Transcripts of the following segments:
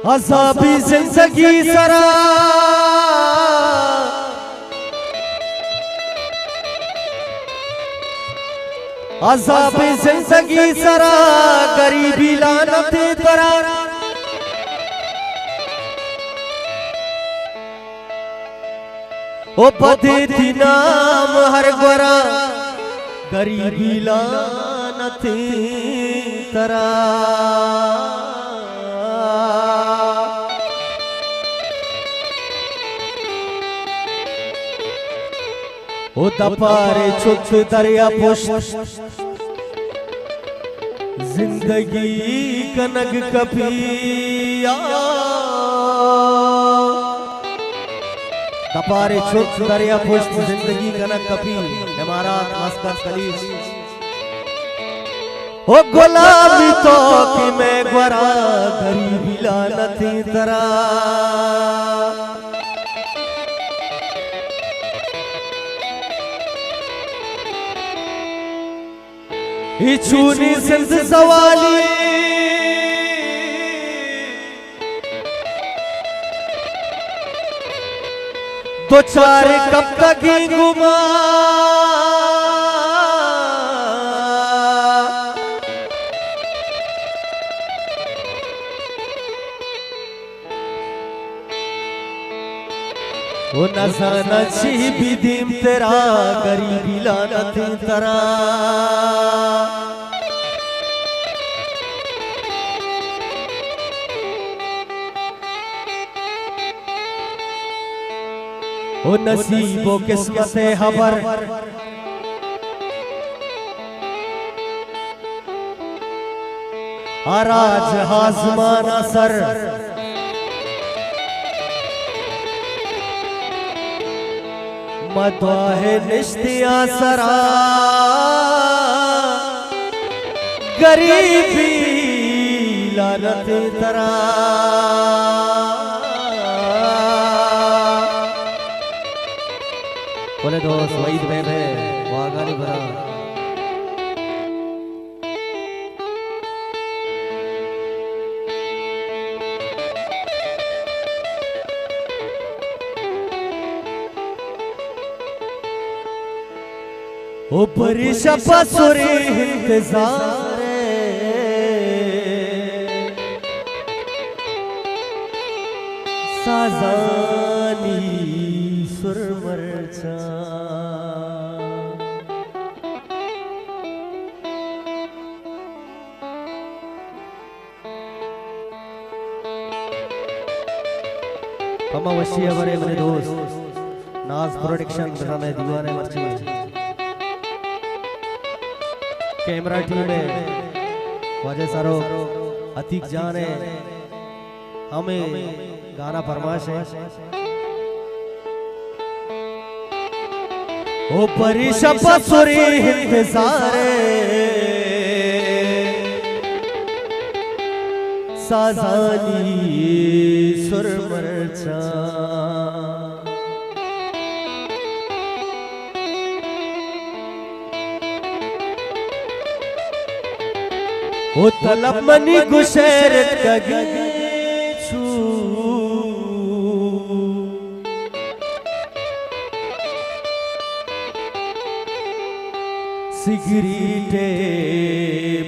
अज़ाबी जिंदगी सरा अज़ाबी जिंदगी सरा गरीबी लानत तरा ओ पदे थी नाम हर गोरा गरीबी लानत तरा ओ दपारे छुट दरिया पुष्ट जिंदगी कनक कपिया दपारे छुट दरिया पुष्ट जिंदगी कनक कपी हमारा मस्कत कलीस ओ गुलामी तो कि मैं ग्वरा गरीबी लानत तरा इचूनी सिंध सवाली दो चार कब तक ही घुमा वो नज़ाना छी भी दीम तेरा गरीबी लानत तरा ओ नसीबो किस्मत हबर आराज हाजमाना सर मदवाहे निश्तिया सरा गरीबी लानत तरा बोले दोस्त वहीद बेबे वागा नहीं भरा ओ परिशा पसुरे इंतजार साजानी सुरमरचा पमा वशी हमारे मेरे दोस्त नाज प्रोडक्शन बता मैं दीवाने मर्ची कैमरा टीम में वाजे सारो अतीक जान है हमें गाना फरमाश है ओ परिशा पसुरे इंतजार साजानी सुरमरचा ओ तलब मनी गुशैरत कगीचू सिगरीटे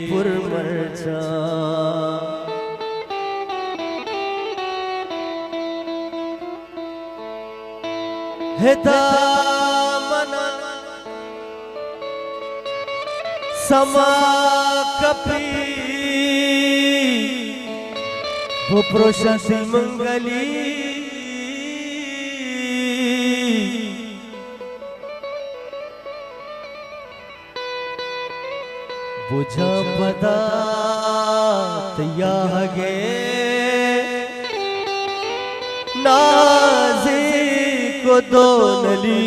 पुरमरचा हेदामना समा कपी वो प्रोशसी मंगली बुझा पदा तयागे नाज़ी को दोनली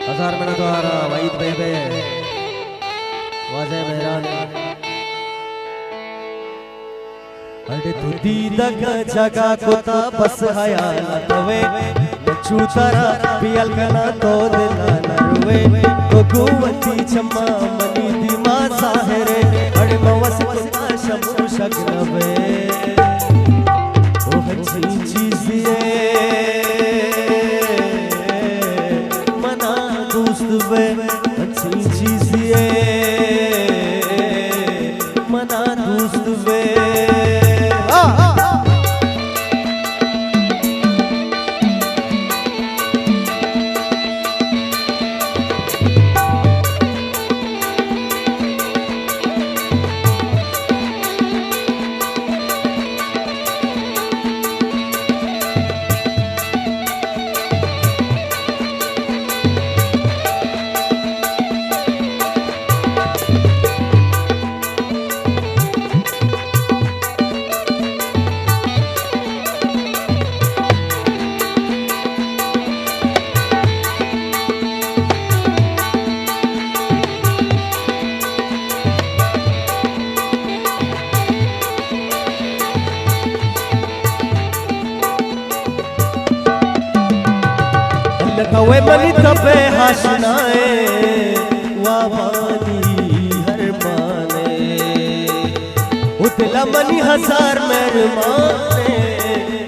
हजार में द्वारा वहीद बेबे वाजे मेहरान अरे तू दीदक जगा कोता बस हयाल तवे चूतरा पियल कना तो दिल न रुवे तो गुवती चम्मा मनी दिमा साहरे वे अच्छी चीज ये मना दोस्त वे कवे बनी तबे हाशनाए वाबानी हर माने उतला मनी हजार मेहरमाने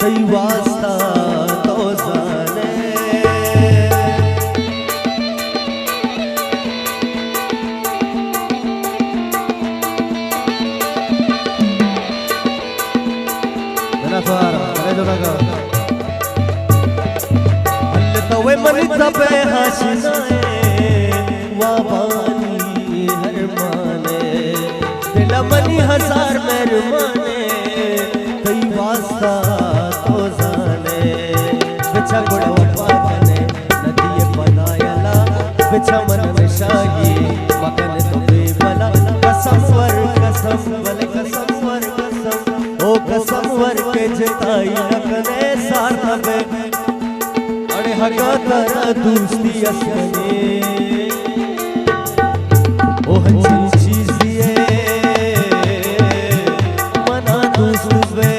कई वास्ता तो जाने मेरा द्वार अरे जो लगा वे मनी तबे हाशनाए वाबानी हर माने दिल मनी हजार मेहरमाने कई वास्ता तो जाने बिछा गुड़ा पागने नदी बनायला बिछा मन में शाही मगन तो बेबला कसम वर कसम वल कसम वर कसम ओ कसम वर के जताई रखने साथ में हगा तारा दोस्ती असने ओ हंसी चीज ये मना दोस्त वे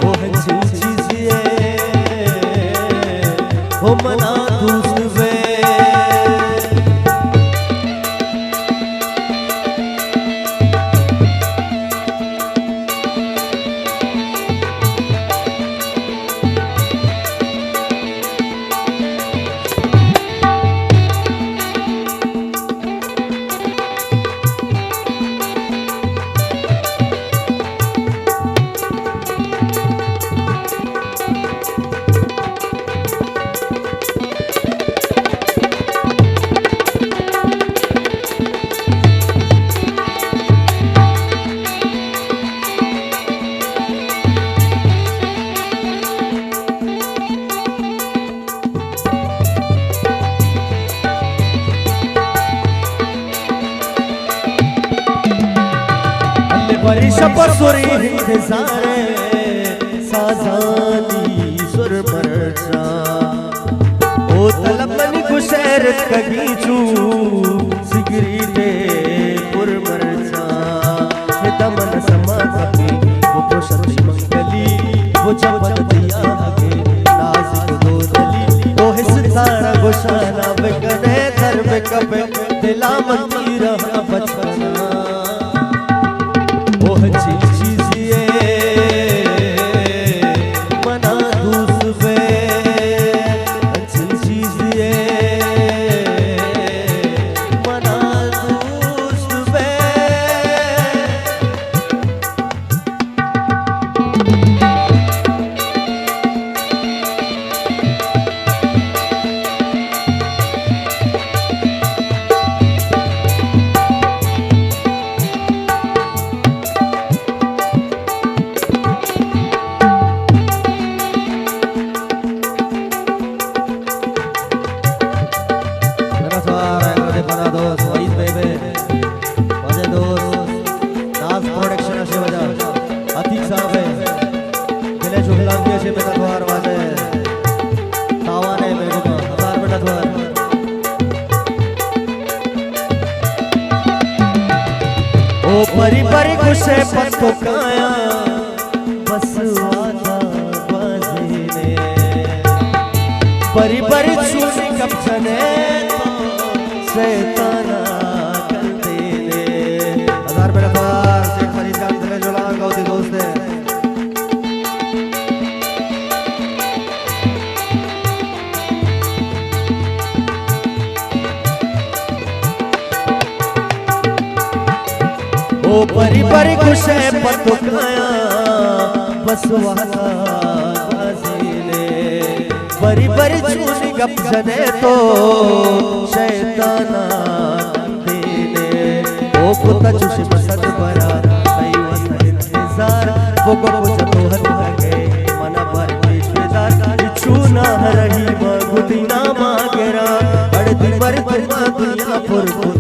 ओ हंसी चीज ये ओ मना दोस्त वे परिशप सुरी इंतजारे साजानी सुर मरचा ओ तलबनी गुशेर कगीचू सिगरीटे पुर मरचा तमन समा कपी वो पुषति मंगली वो जपत दिया आगे नाजिक दो दली ओ हिस्सारा गुशाना बिकने दर में कपे दिला मंदी रहा बचपना ओ हंसी चीज ये मना दोस्त वे हंसी चीज ये मना दोस्त वे परी परी खुशे पत्तो काया बस वादा बाजीने परी परी छूनी कब चने तो शैताना कर देने हजार मेरा बार शेख फरीद खान से जोला गौती दोस्त है ओ परी परी खुश है पतुकाया बस वाला गाजीले परी परी चूनी गप जने तो शैताना दिले ओ कुत्ता चुश मसद बरा तई वसन इंतजार वो को कुछ तो हद लगे मना पर पेशवेदार छूना रही मगुदी ना मागेरा अड़ती पर तुम दुनिया पर